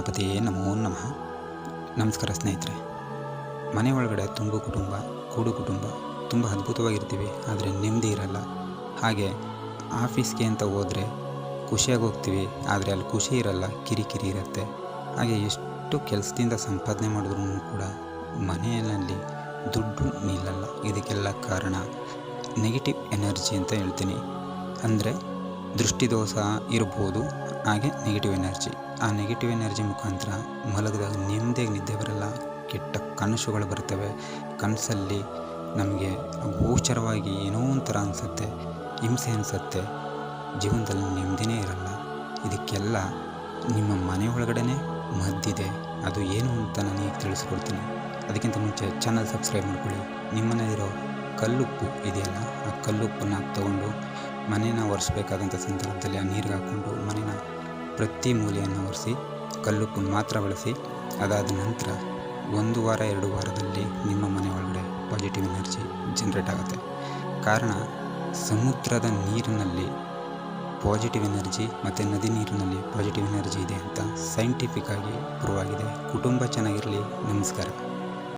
ಗಣಪತಿಯೇ ನಮೋ ನಮಃ. ನಮಸ್ಕಾರ ಸ್ನೇಹಿತರೆ. ಮನೆ ಒಳಗಡೆ ತುಂಬು ಕುಟುಂಬ, ಕೂಡು ಕುಟುಂಬ ತುಂಬ ಅದ್ಭುತವಾಗಿರ್ತೀವಿ, ಆದರೆ ನೆಮ್ಮದಿ ಇರಲ್ಲ. ಹಾಗೆ ಆಫೀಸ್ಗೆ ಅಂತ ಹೋದರೆ ಖುಷಿಯಾಗಿ ಹೋಗ್ತೀವಿ, ಆದರೆ ಅಲ್ಲಿ ಖುಷಿ ಇರಲ್ಲ, ಕಿರಿಕಿರಿ ಇರುತ್ತೆ. ಹಾಗೆ ಎಷ್ಟು ಕೆಲಸದಿಂದ ಸಂಪಾದನೆ ಮಾಡಿದ್ರೂ ಕೂಡ ಮನೆಯಲ್ಲಿ ದುಡ್ಡು ನಿಲ್ಲಲ್ಲ. ಇದಕ್ಕೆಲ್ಲ ಕಾರಣ ನೆಗೆಟಿವ್ ಎನರ್ಜಿ ಅಂತ ಹೇಳ್ತೀನಿ. ಅಂದರೆ ದೃಷ್ಟಿದೋಷ ಇರ್ಬೋದು, ಹಾಗೆ ನೆಗೆಟಿವ್ ಎನರ್ಜಿ. ಆ ನೆಗೆಟಿವ್ ಎನರ್ಜಿ ಮುಖಾಂತರ ಮಲಗಿದಾಗ ನೆಮ್ಮದಿಯಾಗಿ ನಿದ್ದೆ ಬರಲ್ಲ, ಕೆಟ್ಟ ಕನಸುಗಳು ಬರ್ತವೆ. ಕನಸಲ್ಲಿ ನಮಗೆ ಗೋಚರವಾಗಿ ಏನೋ ಒಂಥರ ಅನಿಸುತ್ತೆ, ಹಿಂಸೆ ಅನಿಸುತ್ತೆ, ಜೀವನದಲ್ಲಿ ನೆಮ್ಮದಿನೇ ಇರಲ್ಲ. ಇದಕ್ಕೆಲ್ಲ ನಿಮ್ಮ ಮನೆ ಒಳಗಡೆ ಮದ್ದಿದೆ. ಅದು ಏನು ಅಂತ ನನಗೆ ತಿಳಿಸ್ಕೊಡ್ತೀನಿ. ಅದಕ್ಕಿಂತ ಮುಂಚೆ ಚಾನಲ್ ಸಬ್ಸ್ಕ್ರೈಬ್ ಮಾಡ್ಕೊಳ್ಳಿ. ನಿಮ್ಮನೇಲಿರೋ ಕಲ್ಲುಪ್ಪು ಇದೆಯಲ್ಲ, ಆ ಕಲ್ಲುಪ್ಪನ್ನು ತಗೊಂಡು ಮನೇನ ಒರೆಸ್ಬೇಕಾದಂಥ ಸಂದರ್ಭದಲ್ಲಿ ಆ ನೀರಿಗೆ ಹಾಕ್ಕೊಂಡು ಮನೇನ ಪ್ರತಿ ಮೂಲೆಯನ್ನು ಒರೆಸಿ ಕಲ್ಲುಪ್ಪನ್ನು ಮಾತ್ರ ಬಳಸಿ. ಅದಾದ ನಂತರ 1 ವಾರ 2 ವಾರದಲ್ಲಿ ನಿಮ್ಮ ಮನೆ ಒಳಗಡೆ ಪಾಸಿಟಿವ್ ಎನರ್ಜಿ ಜನ್ರೇಟ್ ಆಗುತ್ತೆ. ಕಾರಣ ಸಮುದ್ರದ ನೀರಿನಲ್ಲಿ ಪಾಸಿಟಿವ್ ಎನರ್ಜಿ ಮತ್ತು ನದಿ ನೀರಿನಲ್ಲಿ ಪಾಸಿಟಿವ್ ಎನರ್ಜಿ ಇದೆ ಅಂತ ಸೈಂಟಿಫಿಕ್ ಆಗಿ ಪ್ರೂವ್ ಆಗಿದೆ. ಕುಟುಂಬ ಚೆನ್ನಾಗಿರಲಿ. ನಮಸ್ಕಾರ.